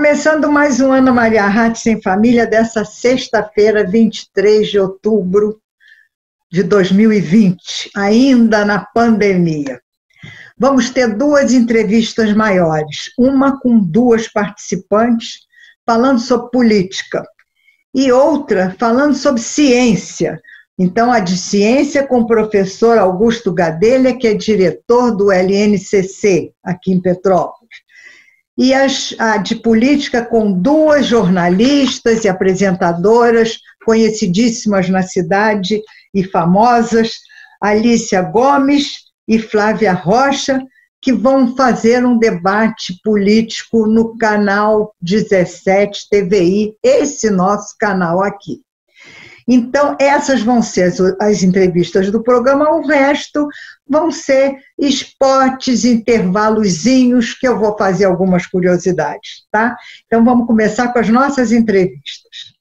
começando mais um Ana Maria Rádio Sem Família, dessa sexta-feira, 23 de outubro de 2020, ainda na pandemia. Vamos ter duas entrevistas maiores, uma com duas participantes falando sobre política e outra falando sobre ciência. Então, a de ciência com o professor Augusto Gadelha, que é diretor do LNCC, aqui em Petrópolis. E a de política com duas jornalistas e apresentadoras conhecidíssimas na cidade e famosas, Alicia Gomes e Flávia Rocha, que vão fazer um debate político no canal 17 TVI, esse nosso canal aqui. Então, essas vão ser as entrevistas do programa, o resto vão ser spots, intervalozinhos, que eu vou fazer algumas curiosidades, tá? Então, vamos começar com as nossas entrevistas.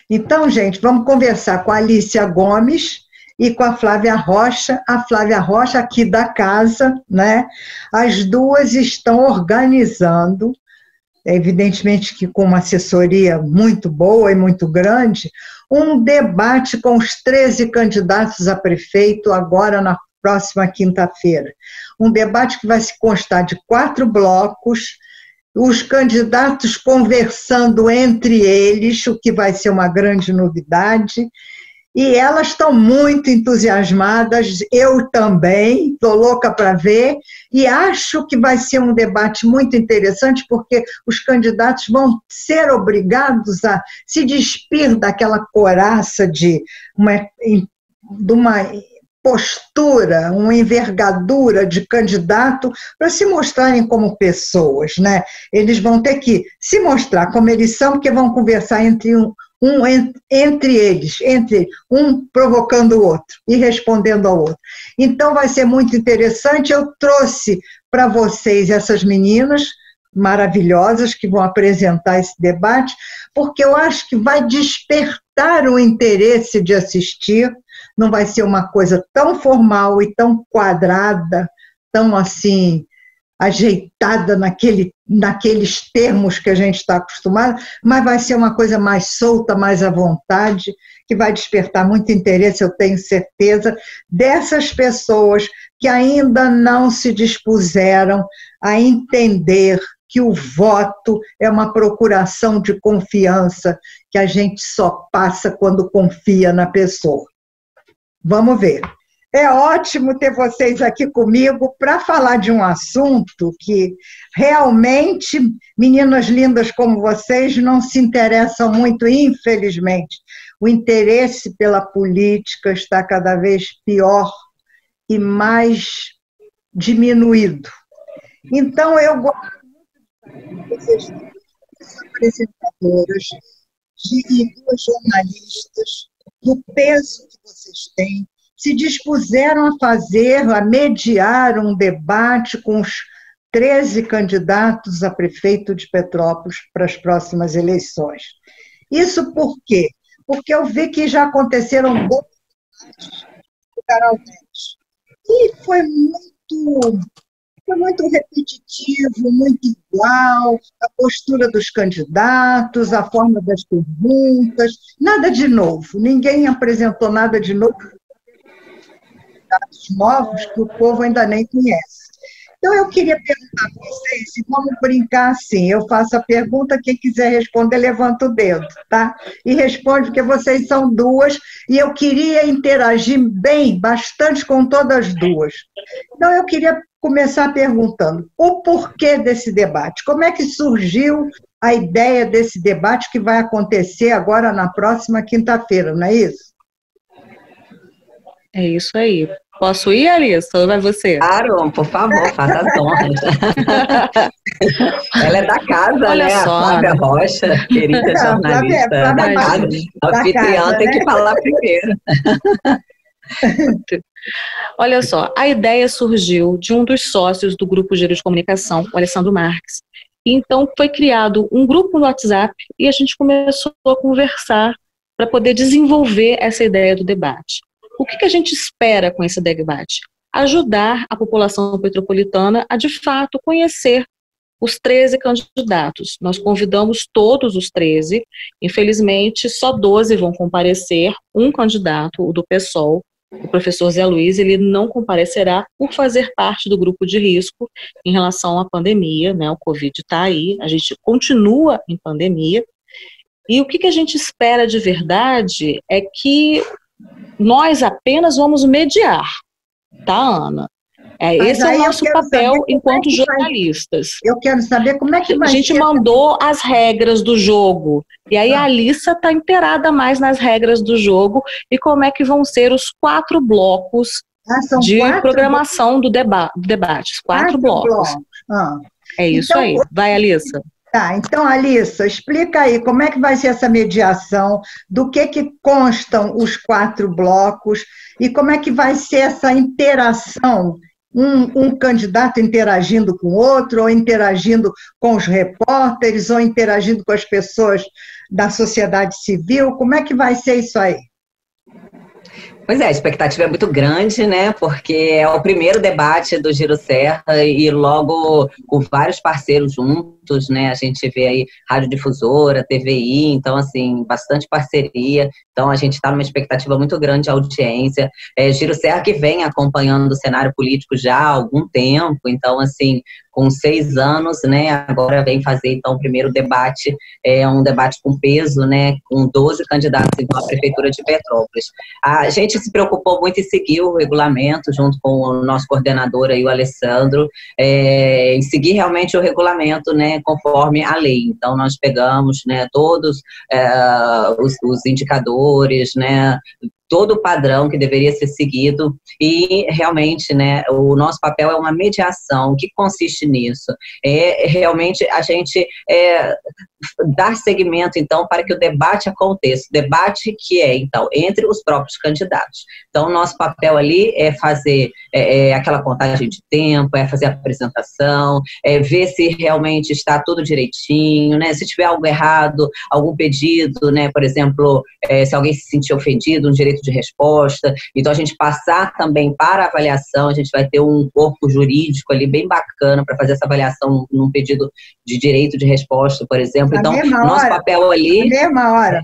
Então, gente, vamos conversar com a Alicia Gomes e com a Flávia Rocha aqui da casa, né? As duas estão organizando, evidentemente que com uma assessoria muito boa e muito grande, um debate com os 13 candidatos a prefeito agora na próxima quinta-feira. Um debate que vai se constar de 4 blocos, os candidatos conversando entre eles, o que vai ser uma grande novidade, e elas estão muito entusiasmadas, eu também, estou louca para ver, e acho que vai ser um debate muito interessante, porque os candidatos vão ser obrigados a se despir daquela couraça de uma postura, uma envergadura de candidato para se mostrarem como pessoas, né? Eles vão ter que se mostrar como eles são, porque vão conversar entre eles, um provocando o outro e respondendo ao outro. Então, vai ser muito interessante. Eu trouxe para vocês essas meninas maravilhosas que vão apresentar esse debate, porque eu acho que vai despertar o interesse de assistir. Não vai ser uma coisa tão formal e tão quadrada, tão assim, ajeitada naqueles termos que a gente está acostumado, mas vai ser uma coisa mais solta, mais à vontade, que vai despertar muito interesse, eu tenho certeza, dessas pessoas que ainda não se dispuseram a entender que o voto é uma procuração de confiança que a gente só passa quando confia na pessoa. Vamos ver. É ótimo ter vocês aqui comigo para falar de um assunto que realmente meninas lindas como vocês não se interessam muito, infelizmente. O interesse pela política está cada vez pior e mais diminuído. Então, eu gosto muito de vocês, apresentadoras, de duas jornalistas, do peso que vocês têm, se dispuseram a mediar um debate com os 13 candidatos a prefeito de Petrópolis para as próximas eleições. Isso por quê? Porque eu vi que já aconteceram 2 debates do Canal 10. E foi muito repetitivo, muito igual, a postura dos candidatos, a forma das perguntas, nada de novo, ninguém apresentou nada de novo, dados novos que o povo ainda nem conhece. Então, eu queria perguntar para vocês, e vamos brincar assim, eu faço a pergunta, quem quiser responder, levanta o dedo, tá? E responde, porque vocês são duas, e eu queria interagir bastante com todas as duas. Então, eu queria começar perguntando o porquê desse debate, como é que surgiu a ideia desse debate que vai acontecer agora na próxima quinta-feira, não é isso? É isso aí. Posso ir, Alice? Ou vai você? Claro, por favor, faça as honras. Ela é da casa, olha, né? Só, a Flávia Rocha, querida jornalista da casa. A anfitriã tem que falar primeiro. Olha só, a ideia surgiu de um dos sócios do Grupo Giro de Comunicação, o Alessandro Marques. Então, foi criado um grupo no WhatsApp e a gente começou a conversar para poder desenvolver essa ideia do debate. O que a gente espera com esse debate? ajudar a população petropolitana a, de fato, conhecer os 13 candidatos. Nós convidamos todos os 13, infelizmente só 12 vão comparecer, um candidato, o do PSOL, o professor Zé Luiz, ele não comparecerá por fazer parte do grupo de risco em relação à pandemia, né? O Covid está aí, a gente continua em pandemia, e o que a gente espera de verdade é que nós apenas vamos mediar, tá, Ana? Esse é o nosso papel enquanto jornalistas. Eu quero saber como é que vai ser. A gente mandou as regras do jogo, e aí a Alissa está inteirada mais nas regras do jogo e como é que vão ser os 4 blocos de programação do debate. 4 blocos. É isso aí. Vai, Alissa. Tá, então, Alissa, explica aí como é que vai ser essa mediação, do que constam os 4 blocos e como é que vai ser essa interação, um candidato interagindo com o outro, ou interagindo com os repórteres, ou interagindo com as pessoas da sociedade civil, como é que vai ser isso aí? Pois é, a expectativa é muito grande, né? Porque é o primeiro debate do Giro Serra e logo com vários parceiros juntos, né? A gente vê aí radiodifusora, TVI, então, assim, bastante parceria. Então, a gente está numa expectativa muito grande de audiência. Giro Serra que vem acompanhando o cenário político já há algum tempo, então, assim, com 6 anos, né? Agora vem fazer, então, o primeiro debate, um debate com peso, né? Com 12 candidatos, então, à Prefeitura de Petrópolis. A gente se preocupou muito em seguir o regulamento, junto com o nosso coordenador aí, o Alessandro, em seguir realmente o regulamento, né, conforme a lei. Então, nós pegamos, né, todos os indicadores, né, todo o padrão que deveria ser seguido e realmente, né, o nosso papel é uma mediação. O que consiste nisso? Realmente a gente dar seguimento, então, para que o debate aconteça. O debate que então, entre os próprios candidatos. Então, o nosso papel ali é fazer aquela contagem de tempo, é fazer a apresentação, ver se realmente está tudo direitinho, né? Se tiver algo errado, algum pedido, né? Por exemplo, se alguém se sentir ofendido, um direito de resposta. Então, a gente passar também para a avaliação, a gente vai ter um corpo jurídico ali bem bacana para fazer essa avaliação num pedido de direito de resposta, por exemplo. Então, nosso papel ali... mesma hora.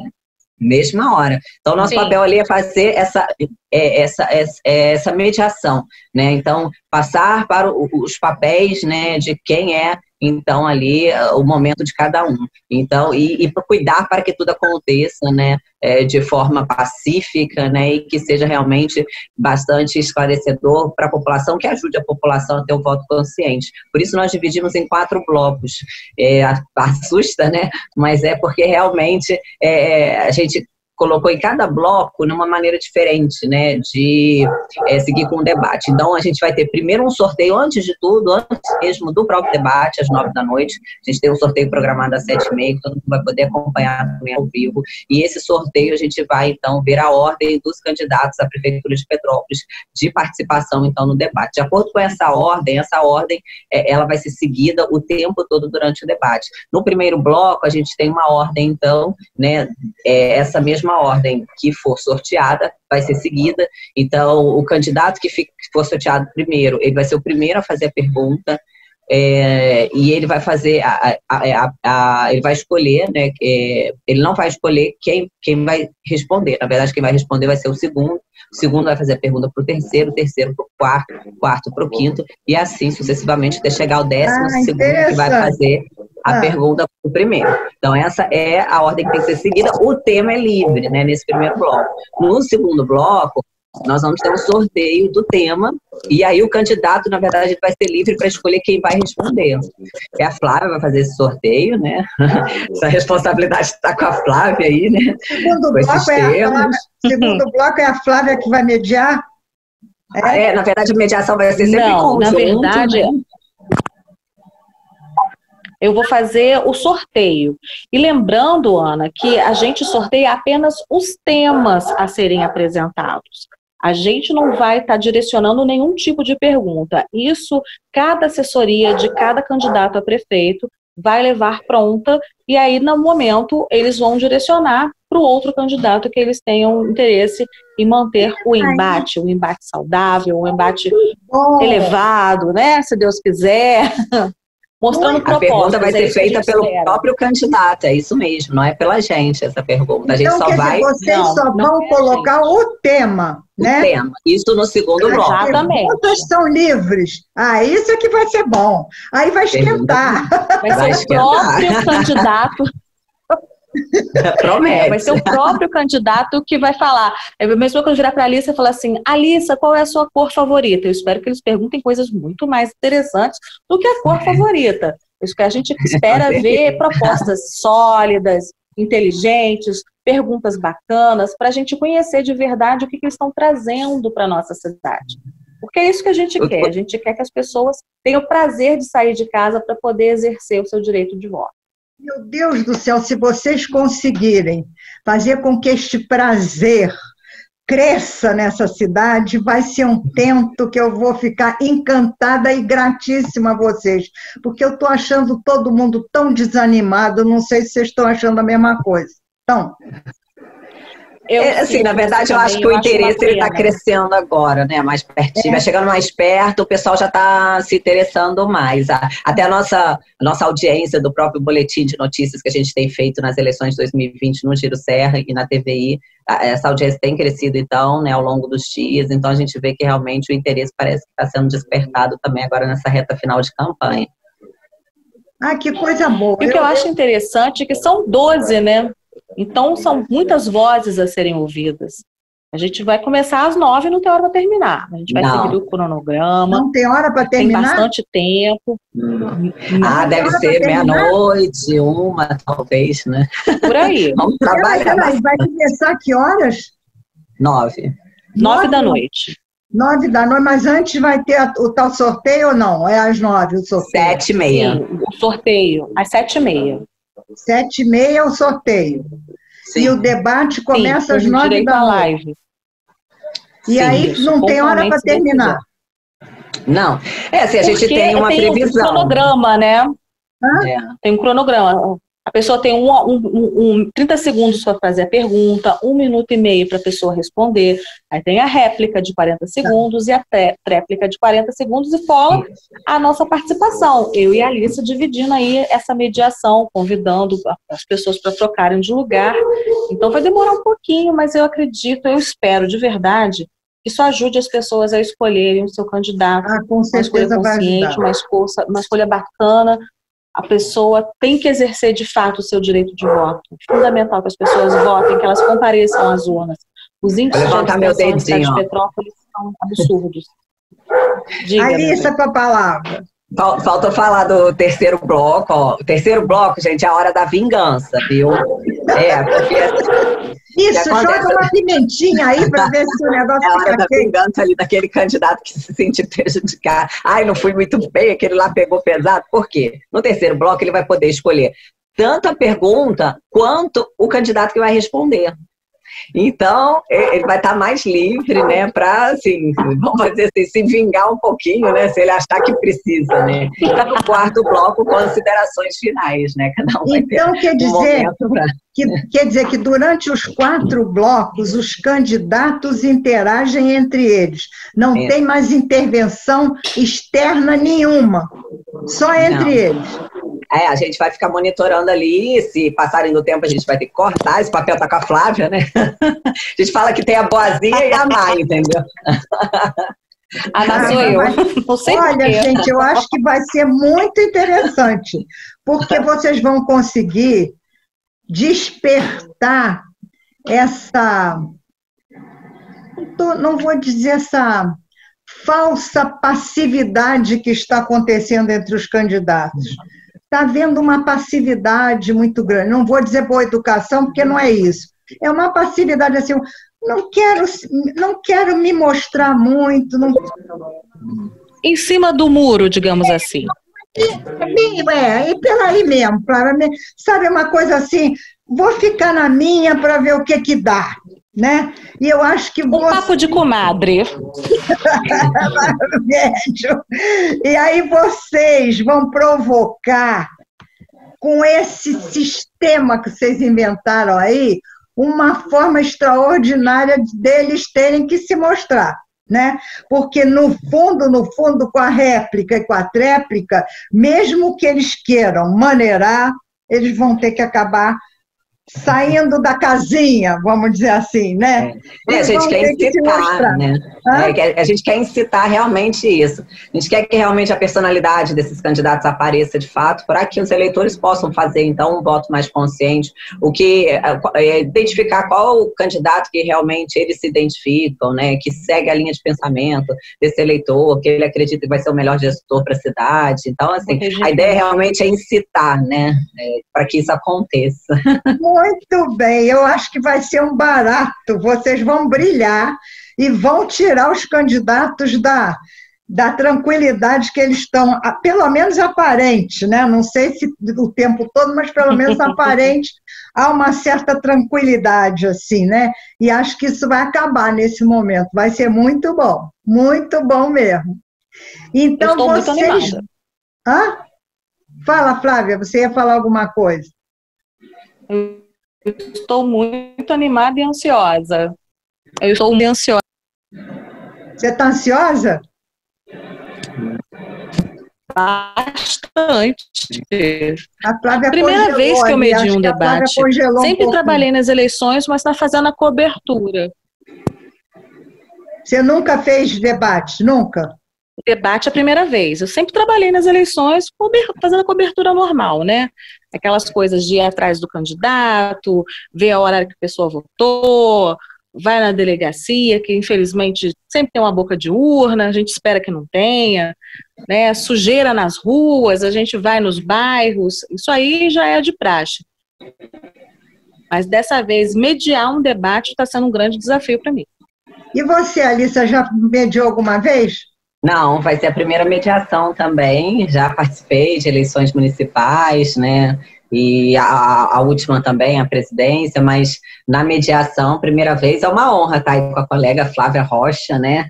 Mesma hora. Então, nosso papel ali é fazer essa mediação, né? Então, passar para os papéis, né, de quem então, ali, o momento de cada um. Então, e cuidar para que tudo aconteça, né, de forma pacífica, né, e que seja realmente bastante esclarecedor para a população, que ajude a população a ter um voto consciente. Por isso, nós dividimos em 4 blocos. Assusta, né, mas é porque realmente a gente colocou em cada bloco numa maneira diferente, né, de seguir com o debate. Então, a gente vai ter primeiro um sorteio, antes de tudo, antes mesmo do próprio debate, às 9 da noite. A gente tem um sorteio programado às 7h30, que todo mundo vai poder acompanhar também ao vivo. E esse sorteio, a gente vai, então, ver a ordem dos candidatos à Prefeitura de Petrópolis de participação, então, no debate. De acordo com essa ordem, ela vai ser seguida o tempo todo durante o debate. No primeiro bloco, a gente tem uma ordem, então, né, essa mesma ordem que for sorteada vai ser seguida. Então, o candidato que for sorteado primeiro, ele vai ser o primeiro a fazer a pergunta, e ele vai fazer, ele vai escolher, né, ele não vai escolher quem vai responder. Na verdade, quem vai responder vai ser o segundo vai fazer a pergunta para o terceiro para o quarto para o quinto, e assim sucessivamente até chegar ao 12º que vai fazer a pergunta para o primeiro. Então, essa é a ordem que tem que ser seguida. O tema é livre, né, nesse primeiro bloco. No segundo bloco, nós vamos ter um sorteio do tema, e aí o candidato, na verdade, vai ser livre para escolher quem vai responder. A Flávia vai fazer esse sorteio, né? Essa responsabilidade está com a Flávia aí, né? Segundo bloco é a Flávia que vai mediar? Na verdade, a mediação vai ser sempre conjunto. Na verdade, né? Eu vou fazer o sorteio. E lembrando, Ana, que a gente sorteia apenas os temas a serem apresentados. A gente não vai estar direcionando nenhum tipo de pergunta. Isso, cada assessoria de cada candidato a prefeito vai levar pronta, e aí, no momento, eles vão direcionar para o outro candidato que eles tenham interesse em manter o embate saudável, o embate elevado, né? Se Deus quiser, mostrando propostas. A pergunta vai ser feita pelo próprio candidato, é isso mesmo, não é pela gente essa pergunta. A gente então, só vai... vocês só vão colocar o tema, né? O tema, isso no segundo bloco. Exatamente. As perguntas são livres. Isso é que vai ser bom. Aí vai esquentar. Vai ser o próprio candidato... Promete. Vai ser o próprio candidato que vai falar. Mesmo quando virar para a Alissa e falar assim, Alissa, qual é a sua cor favorita? Eu espero que eles perguntem coisas muito mais interessantes do que a cor favorita. Isso que a gente espera ver propostas sólidas, inteligentes, perguntas bacanas, para a gente conhecer de verdade o que eles estão trazendo para a nossa cidade. Porque é isso que a gente quer. A gente quer que as pessoas tenham o prazer de sair de casa para poder exercer o seu direito de voto. Meu Deus do céu, se vocês conseguirem fazer com que este prazer cresça nessa cidade, vai ser um tento que eu vou ficar encantada e gratíssima a vocês, porque eu estou achando todo mundo tão desanimado, não sei se vocês estão achando a mesma coisa. Então... assim, na verdade, eu acho que o interesse está crescendo agora, né? Mais pertinho, vai chegando mais perto, o pessoal já está se interessando mais. Até a nossa audiência do próprio boletim de notícias que a gente tem feito nas eleições de 2020 no Giro Serra e na TVI, essa audiência tem crescido, então, né, ao longo dos dias. Então, a gente vê que realmente o interesse parece que está sendo despertado também agora nessa reta final de campanha. Que coisa boa. E o que eu acho interessante é que são 12, né? Então, são muitas vozes a serem ouvidas. A gente vai começar às 9 e não tem hora para terminar. A gente vai seguir o cronograma. Não tem hora para terminar? Tem bastante tempo. Deve ser meia-noite, 1, talvez, né? Por aí. Vamos trabalhar. Vai começar que horas? 9. 9 da noite. 9 da noite, mas antes vai ter o tal sorteio ou não? É às 9 o sorteio? 7h30. Sim, o sorteio, às 7h30. 7h30 é o sorteio. Sim. E o debate começa às 9 da noite. E aí não tem hora para terminar. Não. Se a gente tem uma previsão. Tem um cronograma, né? Tem um cronograma. A pessoa tem 30 segundos para fazer a pergunta, 1 minuto e meio para a pessoa responder. Aí tem a réplica de 40 segundos e a tréplica de 40 segundos e fora a nossa participação. Eu e a Alissa dividindo aí essa mediação, convidando as pessoas para trocarem de lugar. Então vai demorar um pouquinho, mas eu acredito, eu espero de verdade que isso ajude as pessoas a escolherem o seu candidato. Com certeza uma escolha consciente, uma escolha bacana. A pessoa tem que exercer de fato o seu direito de voto. É fundamental que as pessoas votem, que elas compareçam às urnas. Os índices de abstenção na cidade de Petrópolis são absurdos. Alissa, com a palavra. Falta falar do terceiro bloco. O terceiro bloco, gente, é a hora da vingança, viu? Porque... Isso, joga uma pimentinha aí para ver se o negócio fica... É a hora da vingança ali daquele candidato que se sente prejudicado. Não fui muito bem, aquele lá pegou pesado. Por quê? No terceiro bloco ele vai poder escolher tanto a pergunta quanto o candidato que vai responder. Então, ele vai estar mais livre, né, para, assim, vamos fazer assim, se vingar um pouquinho, né, se ele achar que precisa, né. E no quarto bloco, considerações finais, né, cada um vai então, ter quer dizer que durante os 4 blocos, os candidatos interagem entre eles. Não tem mais intervenção externa nenhuma, só entre eles. A gente vai ficar monitorando ali, se passarem do tempo a gente vai ter que cortar, esse papel tá com a Flávia, né? A gente fala que tem a boazinha e a má, entendeu? Sou eu. Não sei Olha, gente, eu acho que vai ser muito interessante, porque vocês vão conseguir despertar essa, não vou dizer essa falsa passividade que está acontecendo entre os candidatos. Está havendo uma passividade muito grande. Não vou dizer boa educação, porque não é isso. É uma passividade assim, não quero me mostrar muito. Não... Em cima do muro, digamos assim. E pela aí mesmo. Sabe, uma coisa assim, vou ficar na minha para ver o que dá. Né? E eu acho que papo de comadre. E aí vocês vão provocar com esse sistema que vocês inventaram aí, uma forma extraordinária deles terem que se mostrar, né? Porque, no fundo, com a réplica e com a tréplica, mesmo que eles queiram maneirar, eles vão ter que acabar saindo da casinha, vamos dizer assim, né? A gente quer incitar, né? A gente quer incitar realmente isso. A gente quer que realmente a personalidade desses candidatos apareça de fato, para que os eleitores possam fazer, então, um voto mais consciente, identificar qual o candidato que realmente eles se identificam, né? Que segue a linha de pensamento desse eleitor, que ele acredita que vai ser o melhor gestor para a cidade. Então, assim, a ideia realmente é incitar, né? Para que isso aconteça. Muito bem, eu acho que vai ser um barato. Vocês vão brilhar e vão tirar os candidatos da tranquilidade que eles estão, pelo menos aparente, né? Não sei se o tempo todo, mas pelo menos aparente, há uma certa tranquilidade, assim, né? E acho que isso vai acabar nesse momento. Vai ser muito bom mesmo. Então, eu estou muito animada. Hã? Fala, Flávia, você ia falar alguma coisa? Eu estou muito animada e ansiosa. Eu estou muito ansiosa. Você está ansiosa? Bastante. A Flávia Primeira vez que eu medi um debate. Sempre trabalhei nas eleições, mas está fazendo a cobertura. Você nunca fez debate? Nunca? Debate é a primeira vez. Eu sempre trabalhei nas eleições fazendo a cobertura normal, né? Aquelas coisas de ir atrás do candidato, ver a hora que a pessoa votou, vai na delegacia, que infelizmente sempre tem uma boca de urna, a gente espera que não tenha, né? Sujeira nas ruas, a gente vai nos bairros, isso aí já é de praxe. Mas dessa vez, mediar um debate está sendo um grande desafio para mim. E você, Alissa, já mediou alguma vez? Não, vai ser a primeira mediação também. Já participei de eleições municipais, né? E a última também, a presidência, mas na mediação, primeira vez, é uma honra estar aí com a colega Flávia Rocha, né?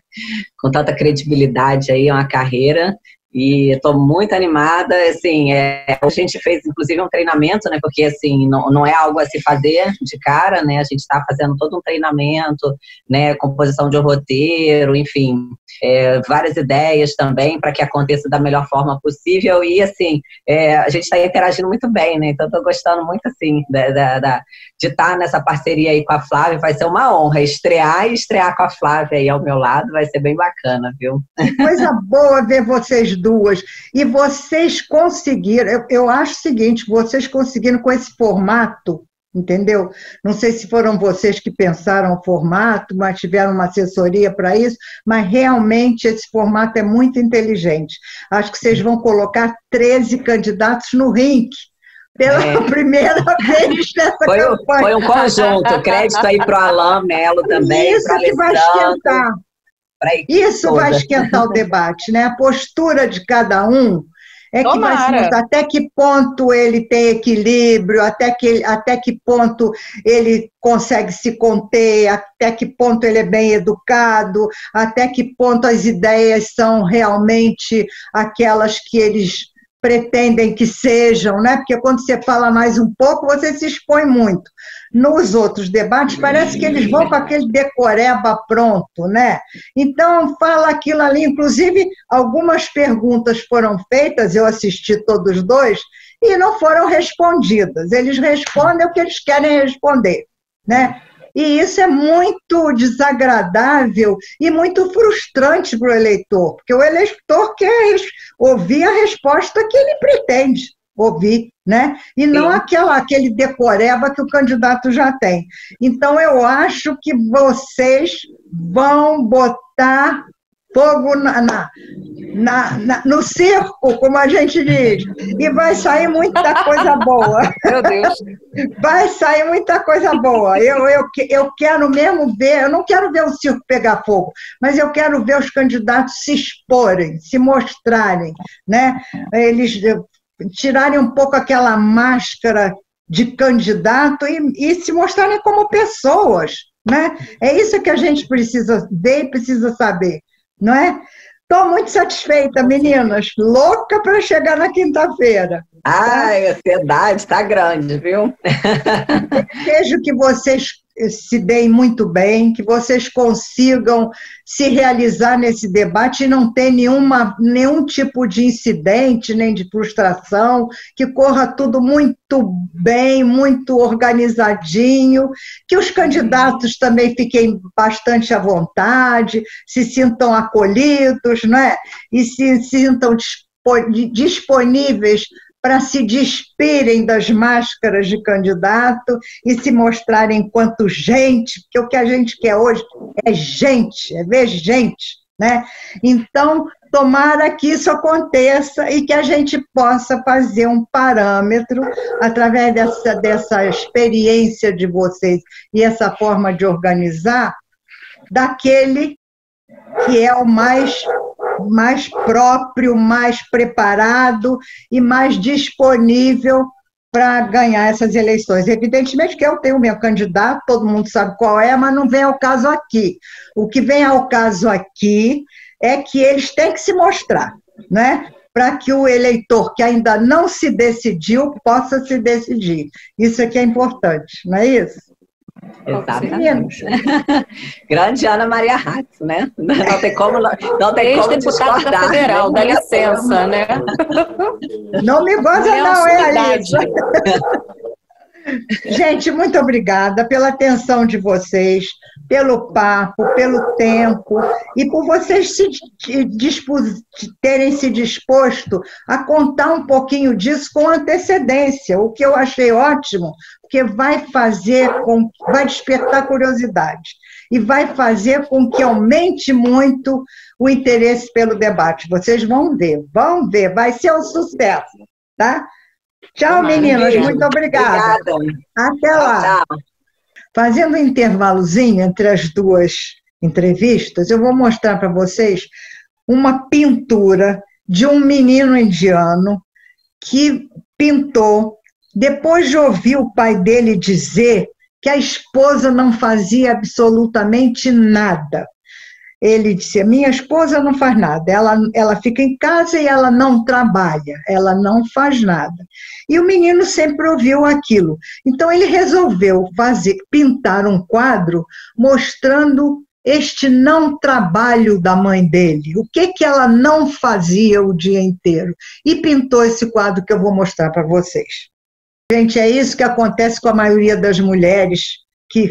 Com tanta credibilidade aí, uma carreira. E estou muito animada, assim, a gente fez inclusive um treinamento, né, porque assim, não é algo a se fazer de cara, né, a gente está fazendo todo um treinamento, né, composição de um roteiro, enfim, várias ideias também para que aconteça da melhor forma possível e assim, a gente está interagindo muito bem, né, então estou gostando muito assim, de estar nessa parceria aí com a Flávia, vai ser uma honra estrear com a Flávia aí ao meu lado, vai ser bem bacana, viu? Coisa boa ver vocês duas. E vocês conseguiram, eu acho o seguinte, vocês conseguiram com esse formato, entendeu? Não sei se foram vocês que pensaram o formato, mas tiveram uma assessoria para isso, mas realmente esse formato é muito inteligente. Acho que vocês vão colocar 13 candidatos no ringue. Pela primeira vez nessa campanha. Foi um conjunto, crédito aí para o Alain Melo também. Isso que vai esquentar. Isso vai esquentar o debate, né? A postura de cada um é que vai se mostrar até que ponto ele tem equilíbrio, até que ponto ele consegue se conter, até que ponto ele é bem educado, até que ponto as ideias são realmente aquelas que eles pretendem que sejam, né? Porque quando você fala mais um pouco, você se expõe muito. Nos outros debates, parece que eles vão com aquele decoreba pronto, né? Então, fala aquilo ali. Inclusive, algumas perguntas foram feitas, eu assisti todos dois, e não foram respondidas. Eles respondem o que eles querem responder, né? E isso é muito desagradável e muito frustrante para o eleitor, porque o eleitor quer ouvir a resposta que ele pretende ouvir, né? E não aquele decoreba que o candidato já tem. Então, eu acho que vocês vão botar fogo no circo, como a gente diz, e vai sair muita coisa boa. Meu Deus. Vai sair muita coisa boa. Eu quero mesmo ver, eu não quero ver o circo pegar fogo, mas eu quero ver os candidatos se exporem, se mostrarem, né? Eles tirarem um pouco aquela máscara de candidato e se mostrarem como pessoas, né? É isso que a gente precisa ver e precisa saber, não é? Estou muito satisfeita, meninas. Louca para chegar na quinta-feira. Ai, a ansiedade está grande, viu? Desejo que vocês se deem muito bem, que vocês consigam se realizar nesse debate e não ter nenhum tipo de incidente, nem de frustração, que corra tudo muito bem, muito organizadinho, que os candidatos também fiquem bastante à vontade, se sintam acolhidos, né? E se sintam disponíveis para se despirem das máscaras de candidato e se mostrarem enquanto gente, porque o que a gente quer hoje é ver gente, né? Então, tomara que isso aconteça e que a gente possa fazer um parâmetro, através dessa experiência de vocês e essa forma de organizar, daquele que é o mais próprio, mais preparado e mais disponível para ganhar essas eleições. Evidentemente que eu tenho o meu candidato, todo mundo sabe qual é, mas não vem ao caso aqui. O que vem ao caso aqui é que eles têm que se mostrar, né? Para que o eleitor que ainda não se decidiu possa se decidir. Isso aqui é importante, não é isso? Exatamente. Grande Ana Maria Ratz, né? Não tem como ex-deputada da Federal, dá licença, né? Não me goza não, Alisa? Gente, muito obrigada pela atenção de vocês, pelo papo, pelo tempo e por vocês terem se disposto a contar um pouquinho disso com antecedência, o que eu achei ótimo, porque vai despertar curiosidade e vai fazer com que aumente muito o interesse pelo debate. Vocês vão ver, vai ser um sucesso, tá? Tchau, meninas, muito obrigada. Até lá. Tchau. Fazendo um intervalozinho entre as duas entrevistas, eu vou mostrar para vocês uma pintura de um menino indiano que pintou, depois de ouvir o pai dele dizer que a esposa não fazia absolutamente nada. Ele disse, minha esposa não faz nada, ela fica em casa e ela não trabalha, ela não faz nada. E o menino sempre ouviu aquilo. Então ele resolveu pintar um quadro mostrando este não trabalho da mãe dele, o que ela não fazia o dia inteiro. E pintou esse quadro que eu vou mostrar para vocês. Gente, é isso que acontece com a maioria das mulheres que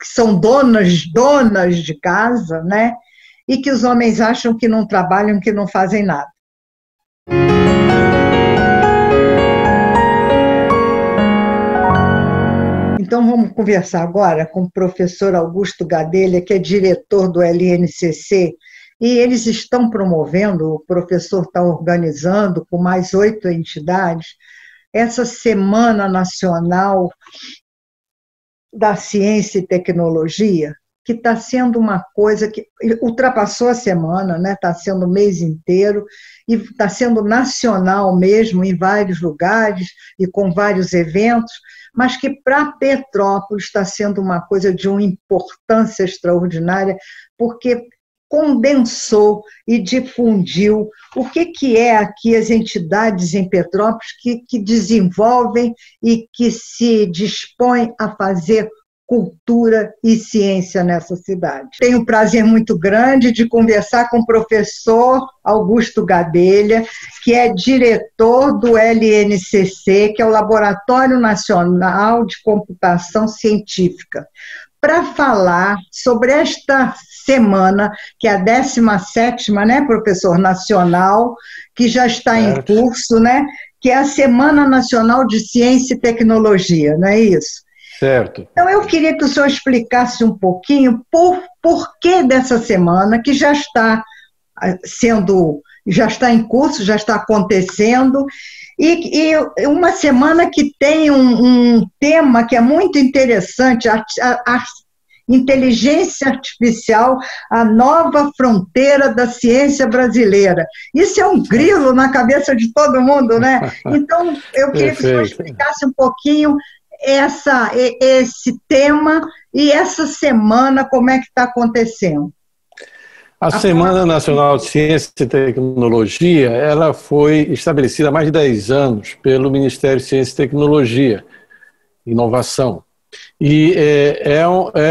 são donas de casa, né? E que os homens acham que não trabalham, que não fazem nada. Então, vamos conversar agora com o professor Augusto Gadelha, que é diretor do LNCC, e eles estão promovendo, o professor está organizando, com mais 8 entidades, essa Semana Nacional da Ciência e Tecnologia, que está sendo uma coisa que ultrapassou a semana, né? Está sendo o mês inteiro, e está sendo nacional mesmo, em vários lugares e com vários eventos, mas que para Petrópolis está sendo uma coisa de uma importância extraordinária, porque condensou e difundiu o que é aqui as entidades em Petrópolis que desenvolvem e que se dispõem a fazer cultura e ciência nessa cidade. Tenho um prazer muito grande de conversar com o professor Augusto Gadelha, que é diretor do LNCC, que é o Laboratório Nacional de Computação Científica, para falar sobre esta semana, que é a 17ª, né, professor, nacional, que já está em curso, né, que é a Semana Nacional de Ciência e Tecnologia, não é isso? Certo. Então, eu queria que o senhor explicasse um pouquinho por que dessa semana, que já está em curso, já está acontecendo, e uma semana que tem um tema que é muito interessante, a inteligência artificial, a nova fronteira da ciência brasileira. Isso é um grilo na cabeça de todo mundo, né? Então, eu queria que o senhor explicasse um pouquinho esse tema e essa semana, como é que está acontecendo. A Semana Nacional de Ciência e Tecnologia, ela foi estabelecida há mais de 10 anos pelo Ministério de Ciência e Tecnologia, Inovação. E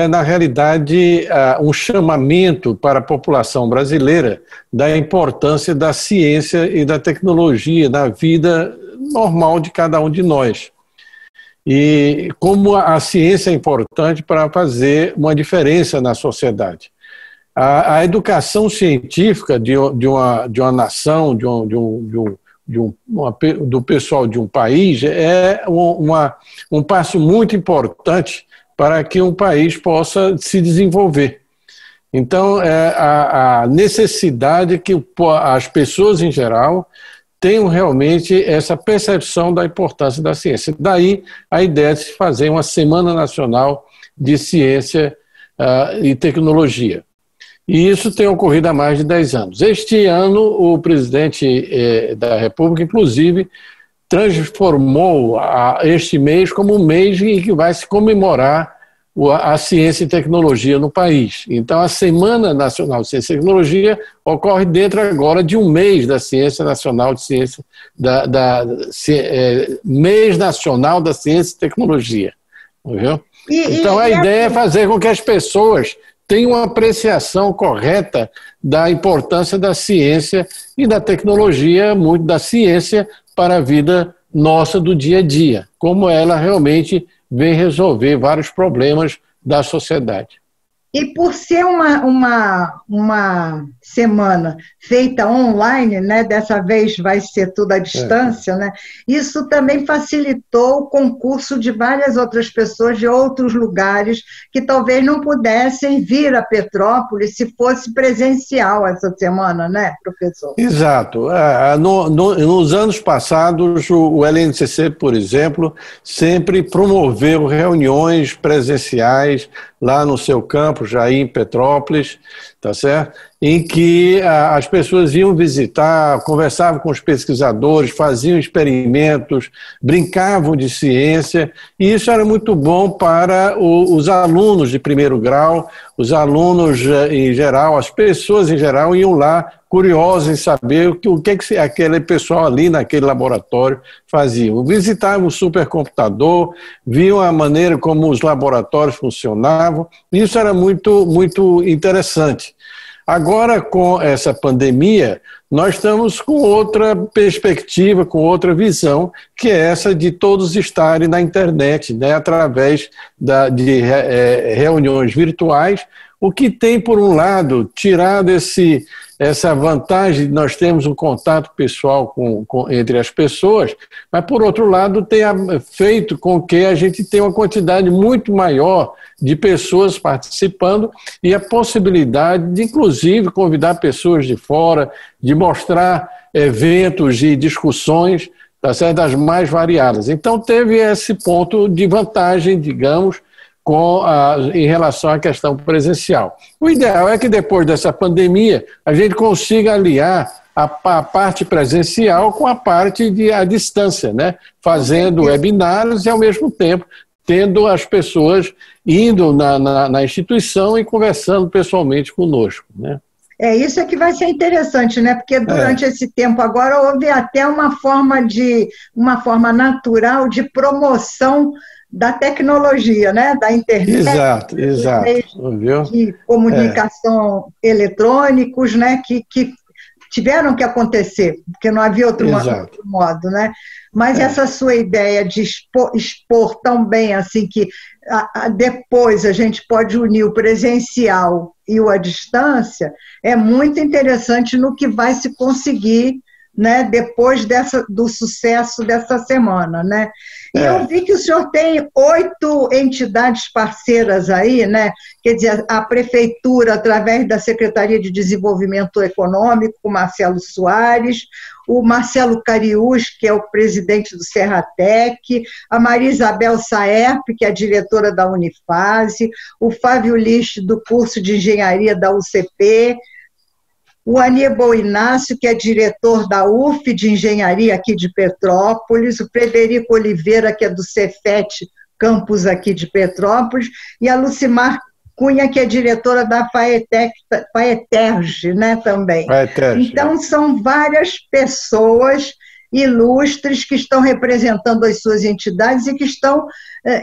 na realidade, um chamamento para a população brasileira da importância da ciência e da tecnologia na vida normal de cada um de nós. E como a ciência é importante para fazer uma diferença na sociedade. A educação científica de uma nação, do pessoal de um país, é um passo muito importante para que um país possa se desenvolver. Então, a necessidade que as pessoas em geral tenham realmente essa percepção da importância da ciência. Daí a ideia de se fazer uma Semana Nacional de Ciência e Tecnologia. E isso tem ocorrido há mais de 10 anos. Este ano, o presidente da República, inclusive, transformou este mês como um mês em que vai se comemorar a ciência e tecnologia no país. Então, a Semana Nacional de Ciência e Tecnologia ocorre dentro agora de um mês da Ciência Nacional de Ciência, mês nacional da Ciência e Tecnologia. Viu? Então, a ideia é fazer com que as pessoas tenham uma apreciação correta da importância da ciência e da tecnologia, muito da ciência, para a vida nossa do dia a dia, como ela realmente vem resolver vários problemas da sociedade. E por ser uma semana feita online, né, dessa vez vai ser tudo à distância, né, isso também facilitou o concurso de várias outras pessoas de outros lugares que talvez não pudessem vir a Petrópolis se fosse presencial essa semana, né, professor? Exato. Nos anos passados, o LNCC, por exemplo, sempre promoveu reuniões presenciais lá no seu campo, já em Petrópolis, tá certo? Em que as pessoas iam visitar, conversavam com os pesquisadores, faziam experimentos, brincavam de ciência, e isso era muito bom para os alunos de primeiro grau, os alunos em geral, as pessoas em geral iam lá curiosos em saber o que aquele pessoal ali naquele laboratório fazia. Visitavam o supercomputador, viam a maneira como os laboratórios funcionavam, isso era muito, muito interessante. Agora, com essa pandemia, nós estamos com outra perspectiva, com outra visão, que é essa de todos estarem na internet, né, através de reuniões virtuais, o que tem, por um lado, tirado essa vantagem de nós termos um contato pessoal entre as pessoas, mas, por outro lado, tem feito com que a gente tenha uma quantidade muito maior de pessoas participando e a possibilidade de, inclusive, convidar pessoas de fora, de mostrar eventos e discussões das mais variadas. Então, teve esse ponto de vantagem, digamos, em relação à questão presencial. O ideal é que depois dessa pandemia a gente consiga aliar a parte presencial com a parte à distância, né? Fazendo webinários e ao mesmo tempo tendo as pessoas indo na instituição e conversando pessoalmente conosco, né? Isso é que vai ser interessante, né? Porque durante esse tempo agora houve até uma forma natural de promoção da tecnologia, né? Da internet, exato. de comunicação eletrônicos, né? Que tiveram que acontecer, porque não havia outro modo, né? Mas essa sua ideia de expor tão bem assim que depois a gente pode unir o presencial e o à distância é muito interessante no que vai se conseguir, né, depois do sucesso dessa semana, né? E eu vi que o senhor tem 8 entidades parceiras aí, né? Quer dizer, a Prefeitura, através da Secretaria de Desenvolvimento Econômico, o Marcelo Soares, o Marcelo Cariús, que é o presidente do Serratec, a Maria Isabel Saerp, que é a diretora da Unifase, o Fábio List, do curso de Engenharia da UCP, o Aníbal Inácio, que é diretor da UF de Engenharia aqui de Petrópolis, o Frederico Oliveira, que é do Cefet, campus aqui de Petrópolis, e a Lucimar Cunha, que é diretora da FAETERJ, né, também. FAETERJ. Então, são várias pessoas ilustres que estão representando as suas entidades e que estão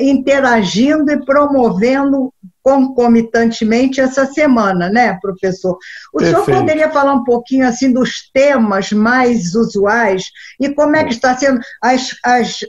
interagindo e promovendo concomitantemente essa semana, né, professor? O Perfeito. senhor poderia falar um pouquinho assim dos temas mais usuais e como é que está sendo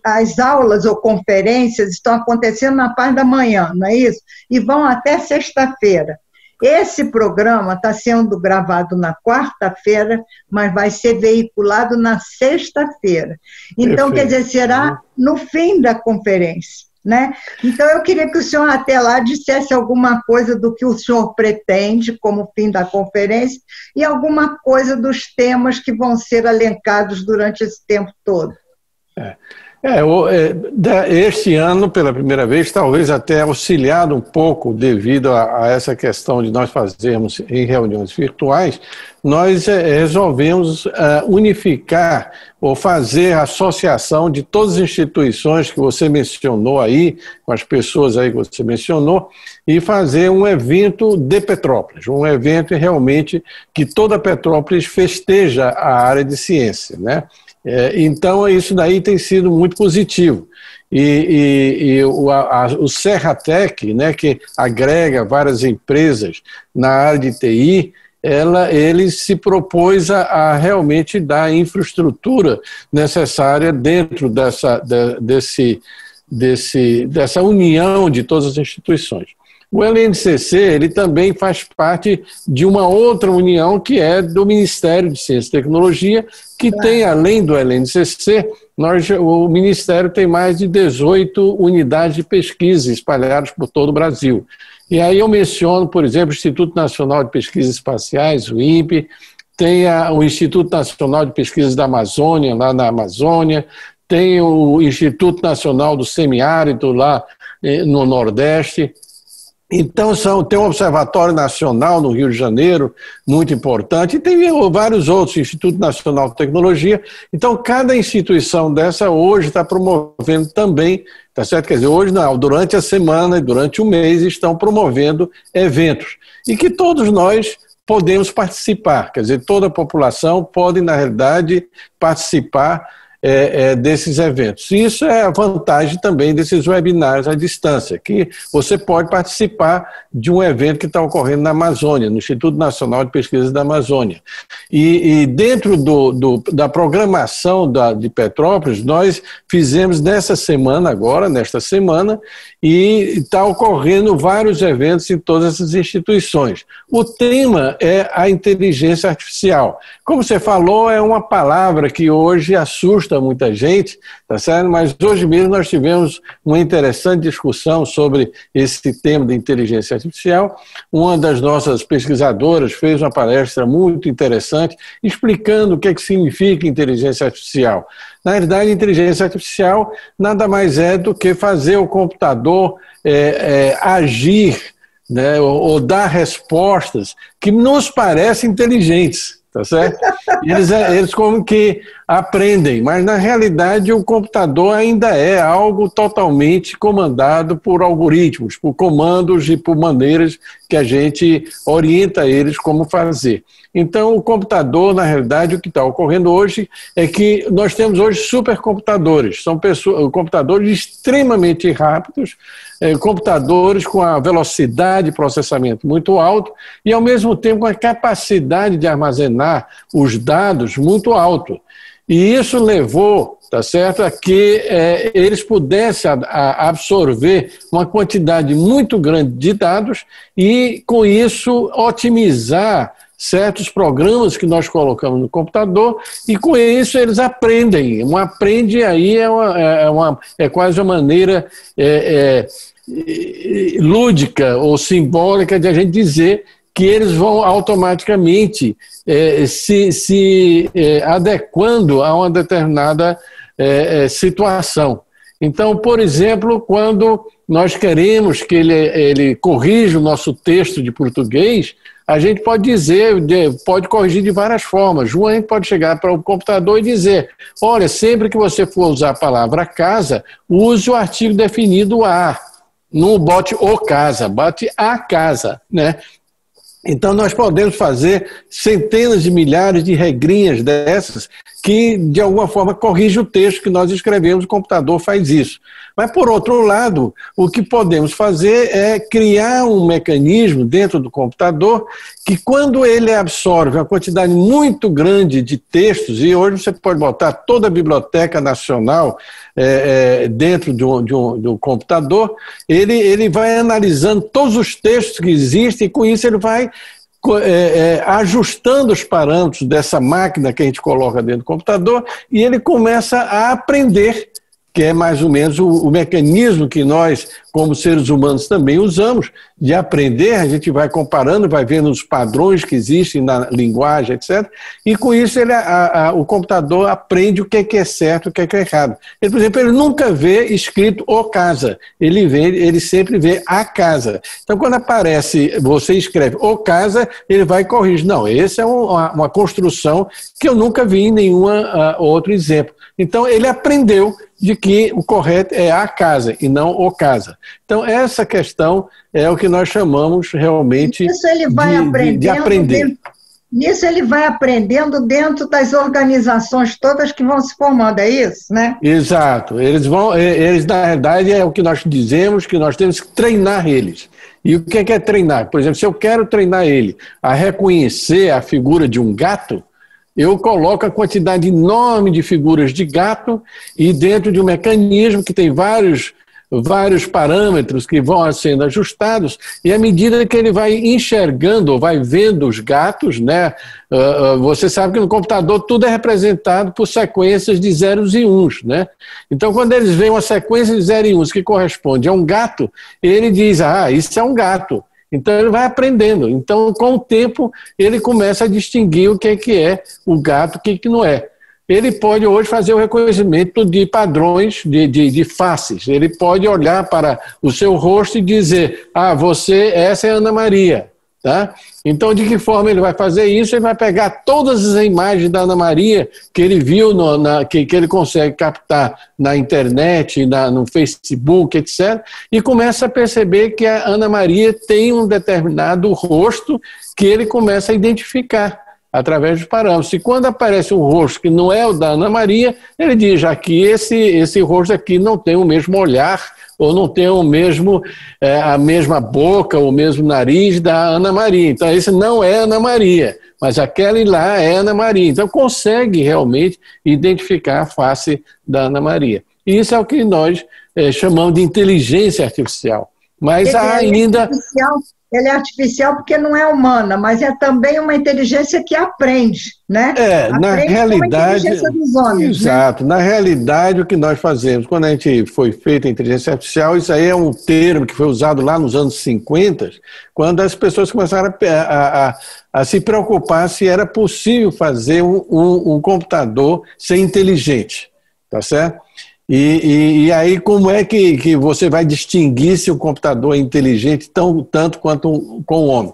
as aulas ou conferências estão acontecendo na parte da manhã, não é isso? E vão até sexta-feira. Esse programa está sendo gravado na quarta-feira, mas vai ser veiculado na sexta-feira. Então, quer dizer, será no fim da conferência, né? Então, eu queria que o senhor até lá dissesse alguma coisa do que o senhor pretende como fim da conferência e alguma coisa dos temas que vão ser elencados durante esse tempo todo. Este ano, pela primeira vez, talvez até auxiliado um pouco devido a essa questão de nós fazermos em reuniões virtuais, nós resolvemos unificar ou fazer a associação de todas as instituições que você mencionou aí, com as pessoas aí que você mencionou, e fazer um evento de Petrópolis, um evento realmente que toda Petrópolis festeja a área de ciência, né? Então, isso daí tem sido muito positivo. O Serratec, né, que agrega várias empresas na área de TI, ele se propôs a realmente dar a infraestrutura necessária dentro dessa união de todas as instituições. O LNCC, ele também faz parte de uma outra união que é do Ministério de Ciência e Tecnologia, que tem, além do LNCC, o Ministério tem mais de 18 unidades de pesquisa espalhadas por todo o Brasil. E aí eu menciono, por exemplo, o Instituto Nacional de Pesquisas Espaciais, o INPE, tem o Instituto Nacional de Pesquisas da Amazônia, lá na Amazônia, tem o Instituto Nacional do Semiárido, lá no Nordeste. Então, tem um Observatório Nacional no Rio de Janeiro, muito importante, e tem vários outros, Instituto Nacional de Tecnologia. Então, cada instituição dessa hoje está promovendo também, tá certo? Quer dizer, hoje não, durante a semana e durante o mês estão promovendo eventos. E que todos nós podemos participar, quer dizer, toda a população pode, na realidade, participar desses eventos. E isso é a vantagem também desses webinars à distância, que você pode participar de um evento que está ocorrendo na Amazônia, no Instituto Nacional de Pesquisas da Amazônia. E dentro da programação de Petrópolis, nós fizemos nesta semana, e está ocorrendo vários eventos em todas essas instituições. O tema é a inteligência artificial. Como você falou, é uma palavra que hoje assusta muita gente, tá certo? Mas hoje mesmo nós tivemos uma interessante discussão sobre esse tema de inteligência artificial. Uma das nossas pesquisadoras fez uma palestra muito interessante explicando o que significa inteligência artificial. Na verdade, inteligência artificial nada mais é do que fazer o computador agir, né, ou dar respostas que nos parecem inteligentes. Tá certo? Eles como que aprendem, mas na realidade o computador ainda é algo totalmente comandado por algoritmos, por comandos e por maneiras que a gente orienta eles como fazer. Então o computador, na realidade, o que está ocorrendo hoje é que nós temos hoje supercomputadores, são computadores extremamente rápidos, computadores com a velocidade de processamento muito alto e, ao mesmo tempo, com a capacidade de armazenar os dados muito alto. E isso levou, tá certo, a que eles pudessem absorver uma quantidade muito grande de dados e, com isso, otimizar certos programas que nós colocamos no computador e, com isso, eles aprendem. Um aprende aí é quase uma maneira lúdica ou simbólica de a gente dizer que eles vão automaticamente se adequando a uma determinada situação. Então, por exemplo, quando nós queremos que ele corrija o nosso texto de português, a gente pode dizer, pode corrigir de várias formas. A gente pode chegar para o computador e dizer, olha, sempre que você for usar a palavra casa, use o artigo definido a. Não bote o casa, bote a casa, né? Então, nós podemos fazer centenas de milhares de regrinhas dessas que, de alguma forma, corrigem o texto que nós escrevemos, o computador faz isso. Mas, por outro lado, o que podemos fazer é criar um mecanismo dentro do computador que, quando ele absorve uma quantidade muito grande de textos, e hoje você pode botar toda a Biblioteca Nacional dentro do computador, ele vai analisando todos os textos que existem, e com isso ele vai ajustando os parâmetros dessa máquina que a gente coloca dentro do computador, e ele começa a aprender, que é mais ou menos o mecanismo que nós, como seres humanos, também usamos, de aprender. A gente vai comparando, vai vendo os padrões que existem na linguagem, etc. E com isso o computador aprende o que é certo e o que é errado. Ele, por exemplo, ele nunca vê escrito o casa, ele sempre vê a casa. Então, quando aparece, você escreve o casa, ele vai corrigir. Não, essa é uma construção que eu nunca vi em nenhum outro exemplo. Então, ele aprendeu de que o correto é a casa e não o casa. Então, essa questão é o que nós chamamos realmente de aprender. Nisso ele vai aprendendo dentro das organizações todas que vão se formando, é isso, né? Exato. Eles, na verdade, é o que nós dizemos, que nós temos que treinar eles. E o que é treinar? Por exemplo, se eu quero treinar ele a reconhecer a figura de um gato, eu coloco a quantidade enorme de figuras de gato e dentro de um mecanismo que tem vários parâmetros que vão sendo ajustados, e à medida que ele vai enxergando ou vai vendo os gatos, né, você sabe que no computador tudo é representado por sequências de zeros e uns, né? Então, quando eles veem uma sequência de zeros e uns que corresponde a um gato, ele diz, isso é um gato. Então, ele vai aprendendo. Então, com o tempo, ele começa a distinguir o que é o gato e o que não é. Ele pode hoje fazer o reconhecimento de padrões de faces. Ele pode olhar para o seu rosto e dizer, essa é Ana Maria. Tá? Então, de que forma ele vai fazer isso? Ele vai pegar todas as imagens da Ana Maria que ele viu, que ele consegue captar na internet, no Facebook, etc., e começa a perceber que a Ana Maria tem um determinado rosto que ele começa a identificar através dos parâmetros. E quando aparece um rosto que não é o da Ana Maria, ele diz, aqui esse rosto aqui não tem o mesmo olhar, ou não tem a mesma boca, ou o mesmo nariz da Ana Maria. Então, esse não é Ana Maria, mas aquela lá é Ana Maria. Então, consegue realmente identificar a face da Ana Maria. E isso é o que nós chamamos de inteligência artificial. Mas ainda... Ele é artificial porque não é humana, mas é também uma inteligência que aprende, né? Na realidade... Como a inteligência dos homens, exato. Né? Na realidade, o que nós fazemos, quando a gente foi feita a inteligência artificial, isso aí é um termo que foi usado lá nos anos 50, quando as pessoas começaram a se preocupar se era possível fazer um computador ser inteligente, tá certo? E aí, como é que você vai distinguir se o computador é inteligente tanto quanto com o homem?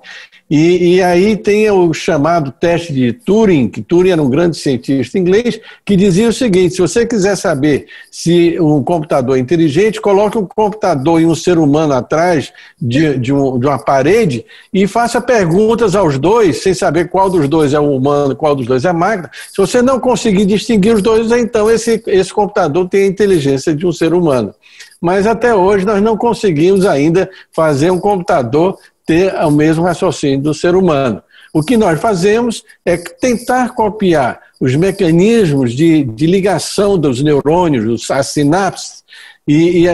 E aí tem o chamado teste de Turing, que Turing era um grande cientista inglês, que dizia o seguinte, se você quiser saber se um computador é inteligente, coloque um computador e um ser humano atrás de uma parede e faça perguntas aos dois, sem saber qual dos dois é o humano e qual dos dois é a máquina. Se você não conseguir distinguir os dois, então esse computador tem a inteligência de um ser humano. Mas até hoje nós não conseguimos ainda fazer um computador ter o mesmo raciocínio do ser humano. O que nós fazemos é tentar copiar os mecanismos de ligação dos neurônios, as sinapses, de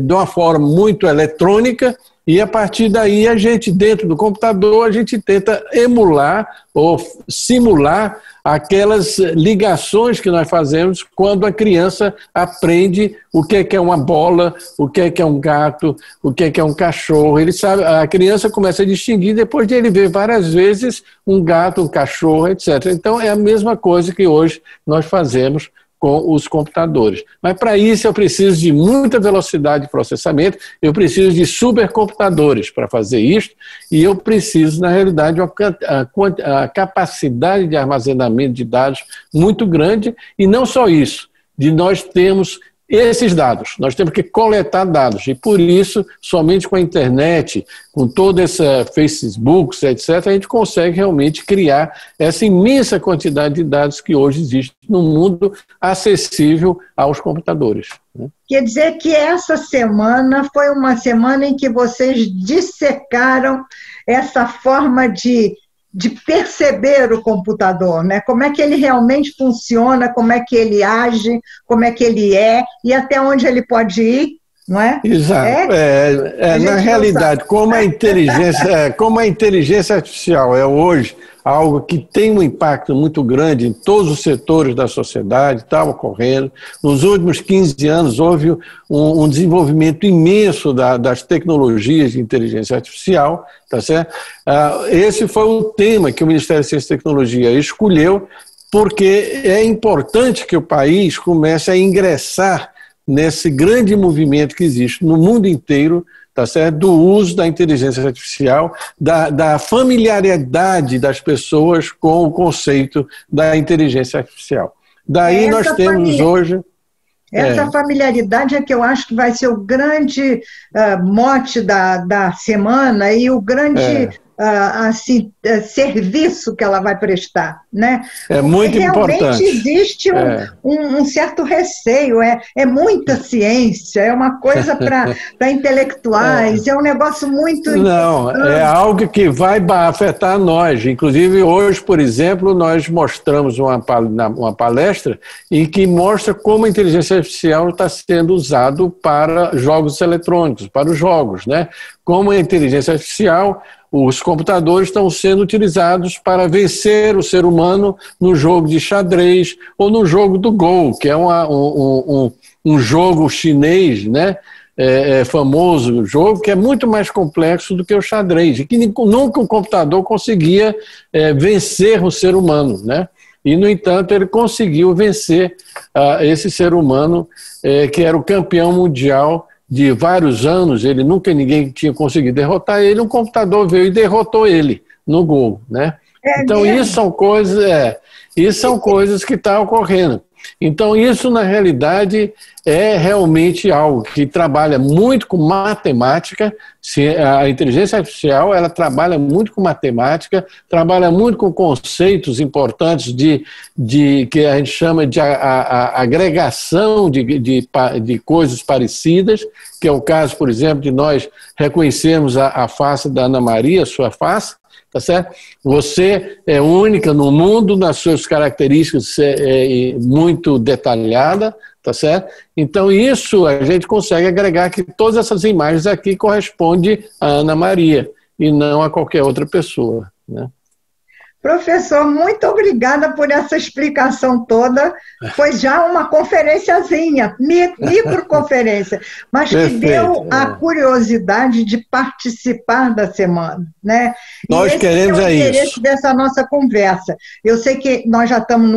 uma forma muito eletrônica, e a partir daí a gente, dentro do computador, a gente tenta emular ou simular aquelas ligações que nós fazemos quando a criança aprende o que é uma bola, o que é um gato, o que é um cachorro. Ele sabe, a criança começa a distinguir depois de ele ver várias vezes um gato, um cachorro, etc. Então é a mesma coisa que hoje nós fazemos com os computadores. Mas para isso eu preciso de muita velocidade de processamento, eu preciso de supercomputadores para fazer isso, e eu preciso, na realidade, a capacidade de armazenamento de dados muito grande, e não só isso, de nós termos esses dados, nós temos que coletar dados, e por isso, somente com a internet, com toda essa Facebook, etc., a gente consegue realmente criar essa imensa quantidade de dados que hoje existe no mundo acessível aos computadores. Quer dizer que essa semana foi uma semana em que vocês dissecaram essa forma de perceber o computador, né? Como é que ele realmente funciona, como é que ele age, como é que ele é e até onde ele pode ir, não é? Exato. Na realidade, como a inteligência artificial é hoje algo que tem um impacto muito grande em todos os setores da sociedade, está ocorrendo. Nos últimos 15 anos houve um desenvolvimento imenso das tecnologias de inteligência artificial, tá certo? Esse foi o tema que o Ministério da Ciência e Tecnologia escolheu, porque é importante que o país comece a ingressar nesse grande movimento que existe no mundo inteiro, tá certo? Do uso da inteligência artificial, da familiaridade das pessoas com o conceito da inteligência artificial. Daí nós temos hoje... Essa familiaridade é que eu acho que vai ser o grande mote da semana e o grande serviço que ela vai prestar, né? É muito importante. Realmente existe um certo receio, é muita ciência, é uma coisa para intelectuais, é um negócio muito Não, é algo que vai afetar nós. Inclusive, hoje, por exemplo, nós mostramos uma palestra em que mostra como a inteligência artificial está sendo usado para jogos eletrônicos, para os jogos, né? Como a inteligência artificial, os computadores estão sendo utilizados para vencer o ser humano no jogo de xadrez ou no jogo do Go, que é um jogo chinês, né? Famoso jogo, que é muito mais complexo do que o xadrez, e que nunca o computador conseguia vencer o ser humano, né? E, no entanto, ele conseguiu vencer esse ser humano que era o campeão mundial de vários anos, ninguém tinha conseguido derrotar ele, um computador veio e derrotou ele no Go, né? Então, isso são coisas que estão ocorrendo. Então, isso, na realidade, é realmente algo que trabalha muito com matemática. A inteligência artificial, ela trabalha muito com matemática, trabalha muito com conceitos importantes que a gente chama de agregação de coisas parecidas, que é o caso, por exemplo, de nós reconhecermos a face da Ana Maria, sua face, tá certo? Você é única no mundo, nas suas características muito detalhada, tá certo? Então, isso a gente consegue agregar que todas essas imagens aqui correspondem a Ana Maria e não a qualquer outra pessoa, né? Professor, muito obrigada por essa explicação toda. Foi já uma conferenciazinha, microconferência, mas que deu a curiosidade de participar da semana, né? Nós queremos o interesse dessa nossa conversa. Eu sei que nós já estamos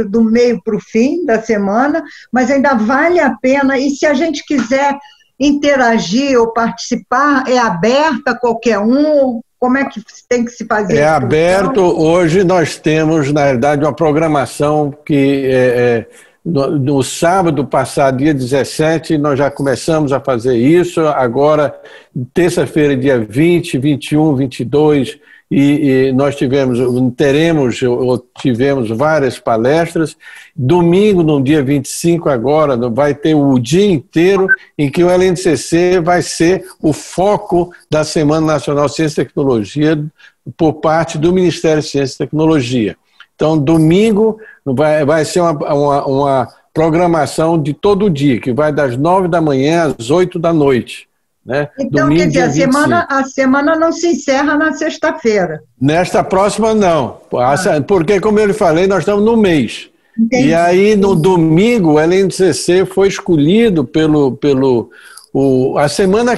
do meio para o fim da semana, mas ainda vale a pena, e se a gente quiser interagir ou participar, é aberta a qualquer um. Como é que tem que se fazer? É aberto. Hoje nós temos, na verdade, uma programação que no sábado passado, dia 17, nós já começamos a fazer isso. Agora, terça-feira, dia 20, 21, 22, e nós tivemos várias palestras. Domingo, no dia 25 agora, vai ter o dia inteiro em que o LNCC vai ser o foco da Semana Nacional de Ciência e Tecnologia por parte do Ministério de Ciência e Tecnologia. Então, domingo vai ser uma programação de todo dia, que vai das 9 da manhã às 8 da noite. Né? Então, domingo, quer dizer, a semana não se encerra na sexta-feira. Nesta próxima, não. Porque, como eu lhe falei, nós estamos no mês. Entendi. E aí, no domingo, o LNCC foi escolhido a semana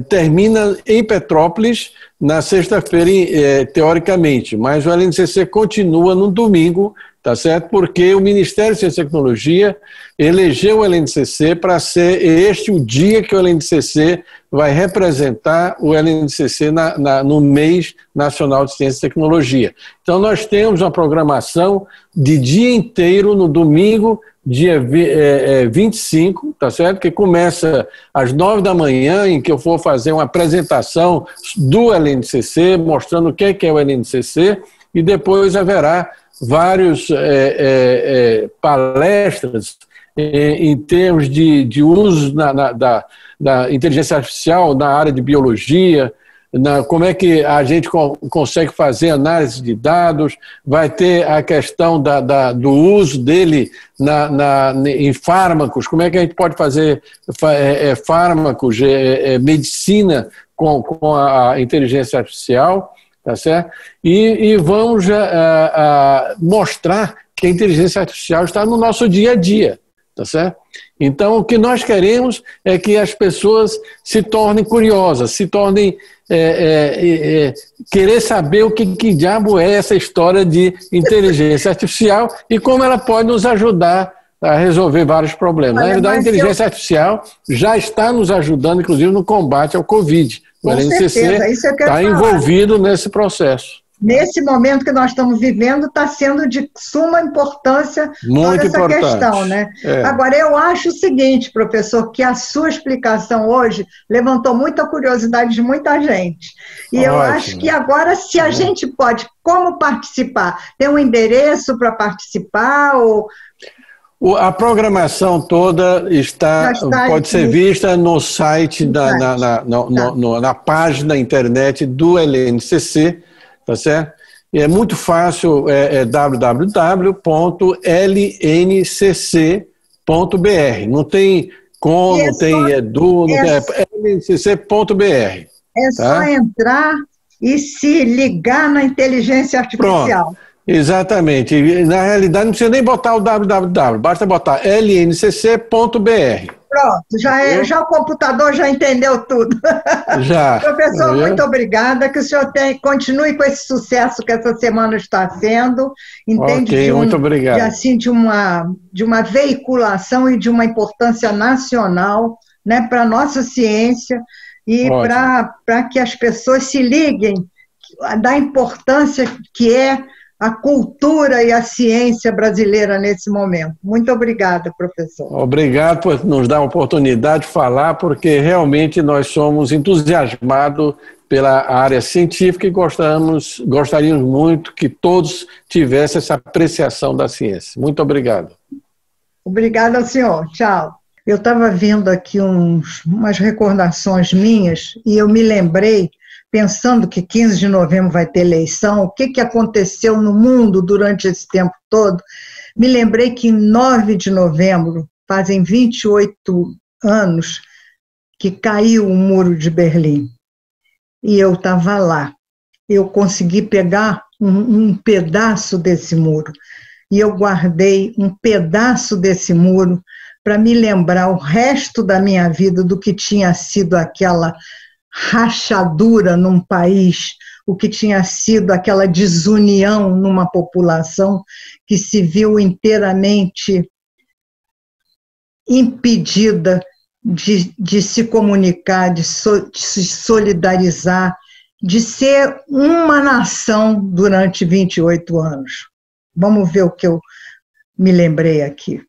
termina em Petrópolis na sexta-feira, teoricamente, mas o LNCC continua no domingo, tá certo? Porque o Ministério de Ciência e Tecnologia elegeu o LNCC para ser este o dia que o LNCC vai representar o LNCC no mês nacional de Ciência e Tecnologia. Então, nós temos uma programação de dia inteiro, no domingo, dia 25, tá certo? Que começa às 9 da manhã, em que eu vou fazer uma apresentação do LNCC, mostrando o que é o LNCC, e depois haverá vários palestras em termos de uso da inteligência artificial na área de biologia, como é que a gente consegue fazer análise de dados, vai ter a questão do uso dele em fármacos, como é que a gente pode fazer fármacos, medicina com a inteligência artificial, tá certo? E vamos mostrar que a inteligência artificial está no nosso dia a dia, tá certo? Então, o que nós queremos é que as pessoas se tornem curiosas, se tornem querer saber o que diabo é essa história de inteligência artificial e como ela pode nos ajudar a resolver vários problemas. Na verdade, a inteligência artificial já está nos ajudando, inclusive, no combate ao Covid. O LNCC está envolvido nesse processo. Nesse momento que nós estamos vivendo, está sendo de suma importância toda essa questão, né? Agora, eu acho o seguinte, professor, que a sua explicação hoje levantou muita curiosidade de muita gente. E eu acho que agora, se a gente pode, como participar? Tem um endereço para participar? A programação toda pode ser vista no site, na página da internet do LNCC, tá certo? E é muito fácil, www.lncc.br. Não tem com, não tem edu, é lncc.br. É só entrar e se ligar na inteligência artificial. Pronto. Exatamente. Na realidade, não precisa nem botar o www, basta botar lncc.br. Pronto, já o computador já entendeu tudo. Já. Professor, muito obrigada, que o senhor continue com esse sucesso que essa semana está sendo. Entende? Muito obrigado. De uma veiculação e de uma importância nacional, né, para a nossa ciência e para que as pessoas se liguem da importância que é a cultura e a ciência brasileira nesse momento. Muito obrigada, professor. Obrigado por nos dar a oportunidade de falar, porque realmente nós somos entusiasmados pela área científica e gostaríamos muito que todos tivessem essa apreciação da ciência. Muito obrigado. Obrigada ao senhor. Tchau. Eu estava vendo aqui umas recordações minhas e eu me lembrei, pensando que 15 de novembro vai ter eleição, o que aconteceu no mundo durante esse tempo todo, me lembrei que em 9 de novembro, fazem 28 anos, que caiu o Muro de Berlim. E eu estava lá. Eu consegui pegar um pedaço desse muro. E eu guardei um pedaço desse muro para me lembrar o resto da minha vida do que tinha sido aquela rachadura num país, o que tinha sido aquela desunião numa população que se viu inteiramente impedida de se comunicar, de se solidarizar, de ser uma nação durante 28 anos. Vamos ver o que eu me lembrei aqui.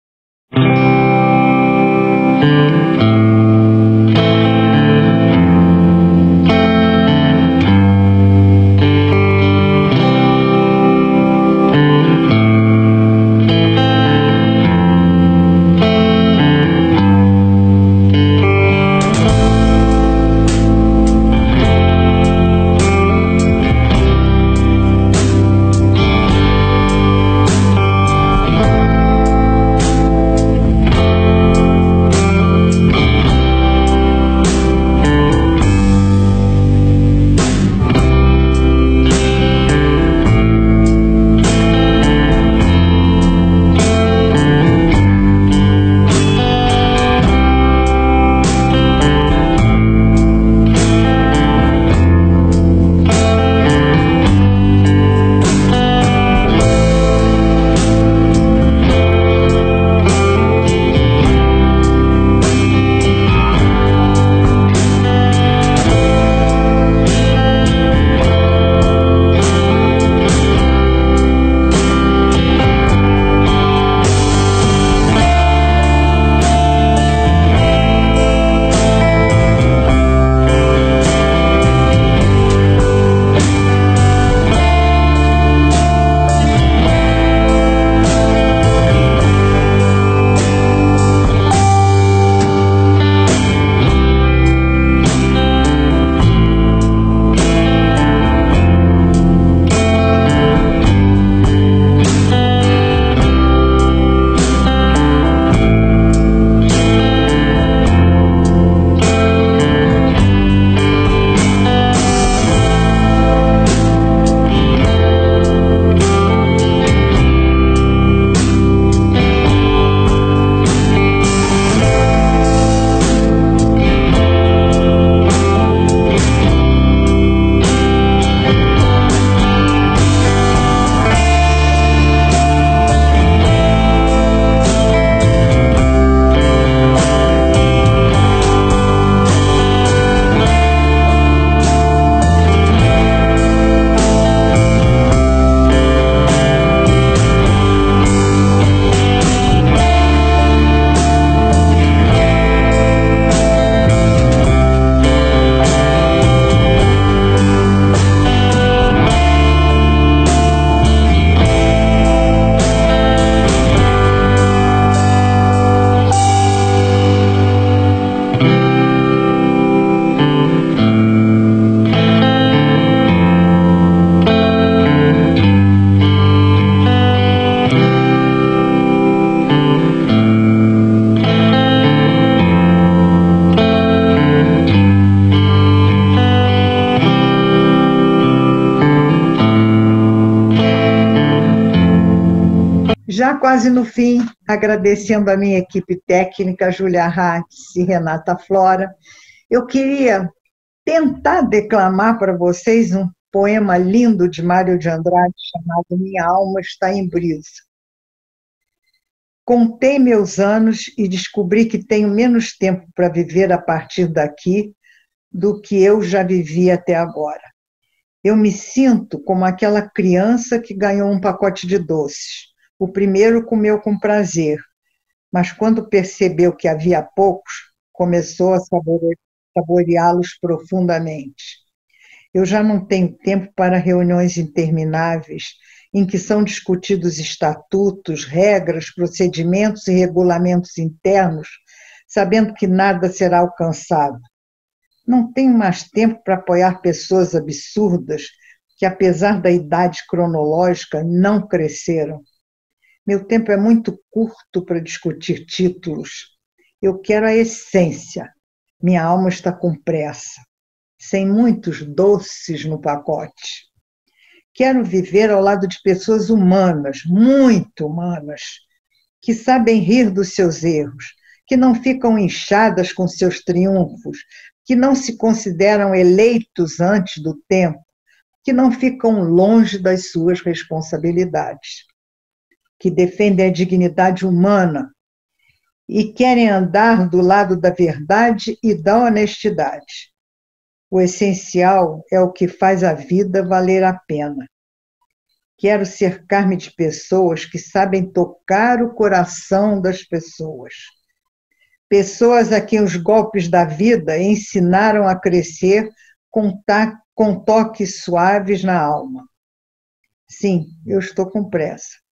já quase no fim, agradecendo a minha equipe técnica, Júlia Hatz e Renata Flora, eu queria tentar declamar para vocês um poema lindo de Mário de Andrade chamado Minha Alma Está em Brisa. Contei meus anos e descobri que tenho menos tempo para viver a partir daqui do que eu já vivi até agora. Eu me sinto como aquela criança que ganhou um pacote de doces. O primeiro comeu com prazer, mas quando percebeu que havia poucos, começou a saboreá-los profundamente. Eu já não tenho tempo para reuniões intermináveis em que são discutidos estatutos, regras, procedimentos e regulamentos internos, sabendo que nada será alcançado. Não tenho mais tempo para apoiar pessoas absurdas que, apesar da idade cronológica, não cresceram. Meu tempo é muito curto para discutir títulos. Eu quero a essência. Minha alma está com pressa, sem muitos doces no pacote. Quero viver ao lado de pessoas humanas, muito humanas, que sabem rir dos seus erros, que não ficam inchadas com seus triunfos, que não se consideram eleitos antes do tempo, que não ficam longe das suas responsabilidades, que defendem a dignidade humana e querem andar do lado da verdade e da honestidade. O essencial é o que faz a vida valer a pena. Quero cercar-me de pessoas que sabem tocar o coração das pessoas. Pessoas a quem os golpes da vida ensinaram a crescer com toques suaves na alma. Sim, eu estou com pressa.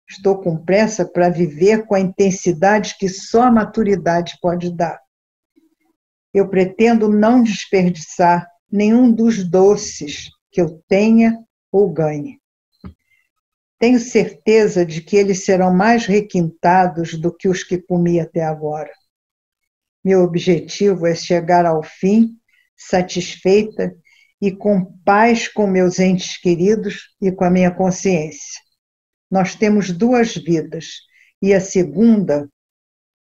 Estou com pressa para viver com a intensidade que só a maturidade pode dar. Eu pretendo não desperdiçar nenhum dos doces que eu tenha ou ganhe. Tenho certeza de que eles serão mais requintados do que os que comi até agora. Meu objetivo é chegar ao fim, satisfeita e com paz com meus entes queridos e com a minha consciência. Nós temos 2 vidas, e a segunda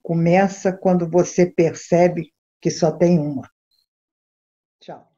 começa quando você percebe que só tem uma. Tchau.